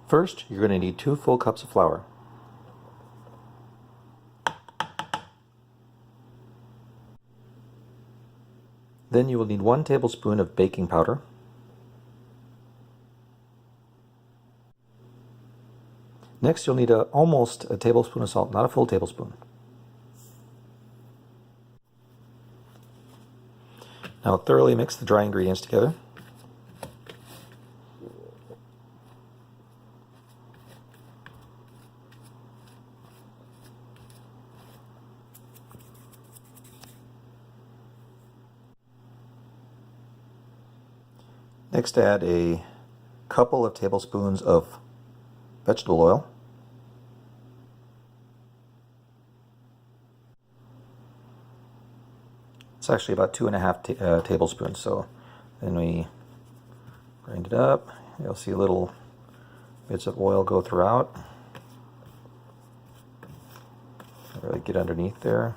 First, you're going to need 2 full cups of flour. Then you will need 1 tablespoon of baking powder. Next, you'll need almost a tablespoon of salt, not a full tablespoon. Now thoroughly mix the dry ingredients together. Next, add a couple of tablespoons of vegetable oil. It's actually about 2.5 tablespoons, so then we grind it up. You'll see little bits of oil go throughout. Really get underneath there.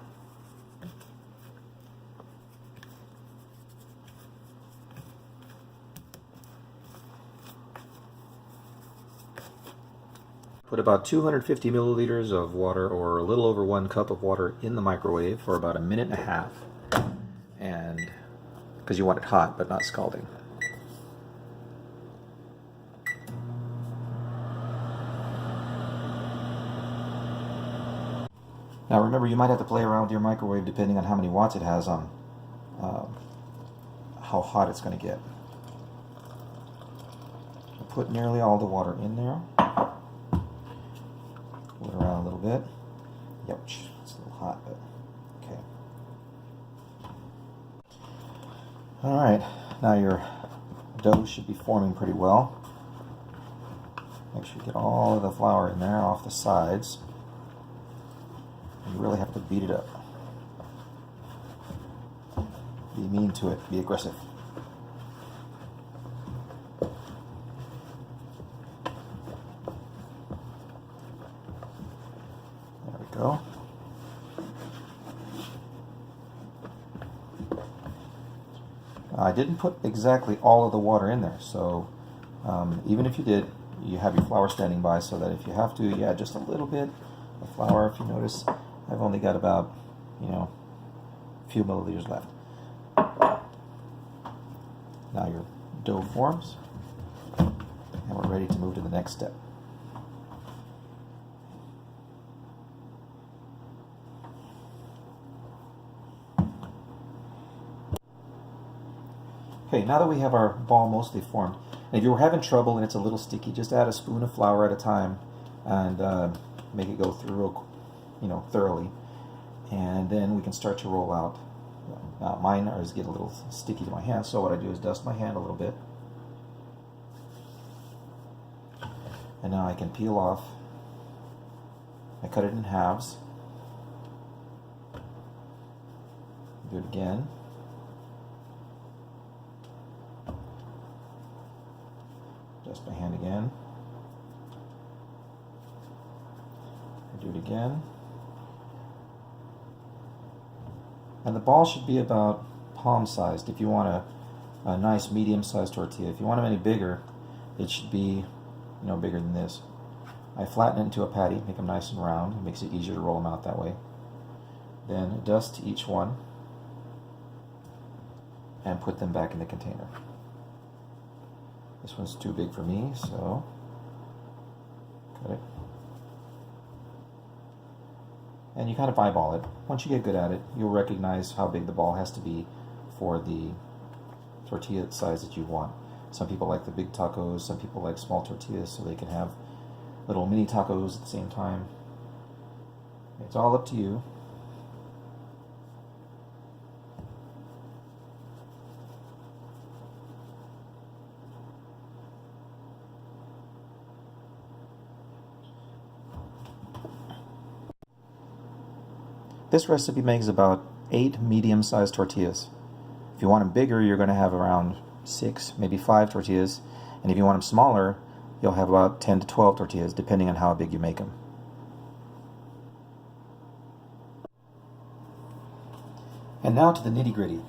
Put about 250 milliliters of water, or a little over 1 cup of water, in the microwave for about 1.5 minutes, and because you want it hot but not scalding. Now remember, you might have to play around with your microwave depending on how many watts it has on how hot it's going to get. Put nearly all the water in there. Pull it around a little bit. Ouch, it's a little hot, but okay. Alright, now your dough should be forming pretty well. Make sure you get all of the flour in there off the sides. You really have to beat it up. Be mean to it, be aggressive. There we go. I didn't put exactly all of the water in there, so even if you did, you have your flour standing by so that if you have to, you add just a little bit of flour. If you notice, I've only got about, a few milliliters left. Now your dough forms, and we're ready to move to the next step. Okay, now that we have our ball mostly formed, and if you were having trouble and it's a little sticky, just add a spoon of flour at a time and make it go through thoroughly, and then we can start to roll out. Now mine is getting a little sticky to my hand, so what I do is dust my hand a little bit, and now I can peel off. I cut it in halves. Do it again. Dust my hand again. Do it again. And the ball should be about palm sized if you want a nice medium sized tortilla. If you want them any bigger, it should be bigger than this. I flatten it into a patty, make them nice and round. It makes it easier to roll them out that way. Then dust each one and put them back in the container. This one's too big for me, so cut it. And you kind of eyeball it. Once you get good at it, you'll recognize how big the ball has to be for the tortilla size that you want. Some people like the big tacos, some people like small tortillas so they can have little mini tacos at the same time. It's all up to you. This recipe makes about 8 medium-sized tortillas. If you want them bigger, you're going to have around 6, maybe 5 tortillas. And if you want them smaller, you'll have about 10 to 12 tortillas, depending on how big you make them. And now to the nitty-gritty.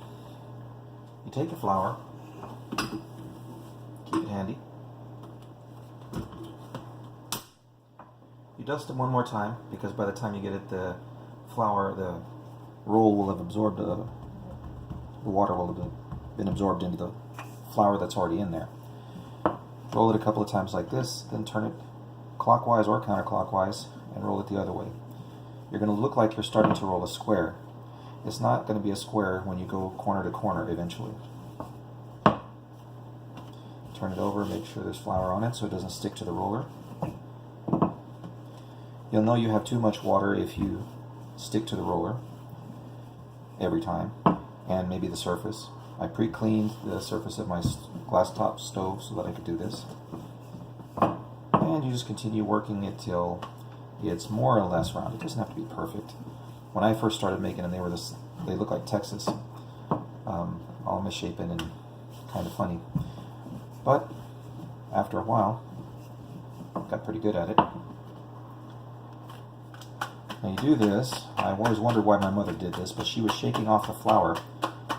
You take your flour, keep it handy, You dust them one more time, because by the time you get it, the flour, the roll will have absorbed, the water will have been absorbed into the flour that's already in there. Roll it a couple of times like this, then turn it clockwise or counterclockwise and roll it the other way. You're going to look like you're starting to roll a square. It's not going to be a square when you go corner to corner eventually. Turn it over, make sure there's flour on it so it doesn't stick to the roller. You'll know you have too much water if you stick to the roller every time, and maybe the surface. I pre-cleaned the surface of my glass top stove so that I could do this. And you just continue working it till it's more or less round. It doesn't have to be perfect. When I first started making them, they look like Texas, all misshapen and kind of funny. But after a while, I got pretty good at it. Now you do this, I've always wondered why my mother did this, but she was shaking off the flour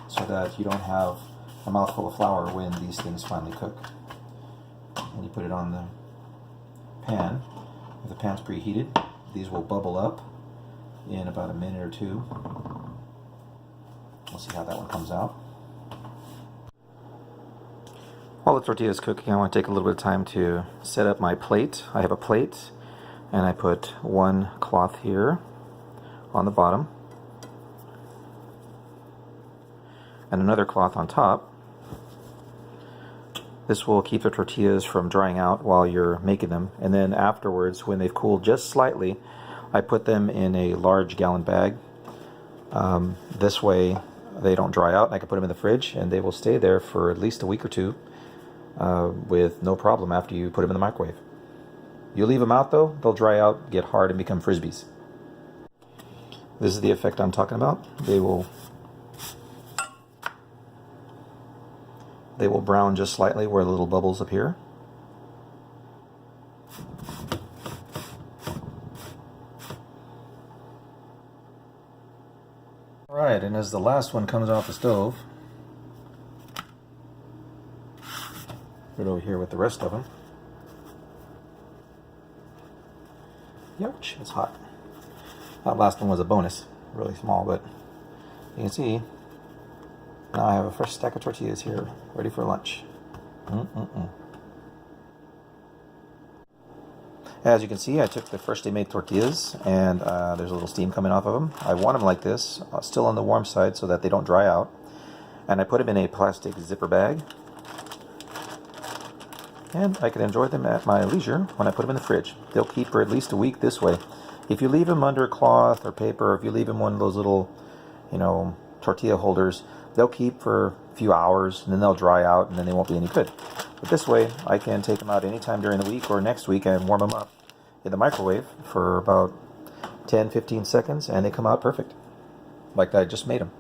so that you don't have a mouthful of flour when these things finally cook. And you put it on the pan. If the pan's preheated, these will bubble up in about a minute or two. We'll see how that one comes out. While the tortilla is cooking, I want to take a little bit of time to set up my plate. I have a plate, and I put one cloth here on the bottom, and another cloth on top. This will keep the tortillas from drying out while you're making them, and then afterwards, when they've cooled just slightly, I put them in a large gallon bag. This way they don't dry out, and I can put them in the fridge, and they will stay there for at least a week or two with no problem after you put them in the microwave. You leave them out though, they'll dry out, get hard, and become frisbees. This is the effect I'm talking about. They will brown just slightly where the little bubbles appear. Alright, and as the last one comes off the stove, put it over here with the rest of them. Ouch, it's hot. That last one was a bonus, really small, but you can see now I have a fresh stack of tortillas here, ready for lunch. As you can see, I took the freshly made tortillas, and there's a little steam coming off of them. I want them like this, still on the warm side so that they don't dry out. And I put them in a plastic zipper bag. And I can enjoy them at my leisure when I put them in the fridge. They'll keep for at least a week this way. If you leave them under cloth or paper, or if you leave them in one of those little, tortilla holders, they'll keep for a few hours, and then they'll dry out, and then they won't be any good. But this way, I can take them out anytime during the week or next week and warm them up in the microwave for about 10-15 seconds, and they come out perfect, like I just made them.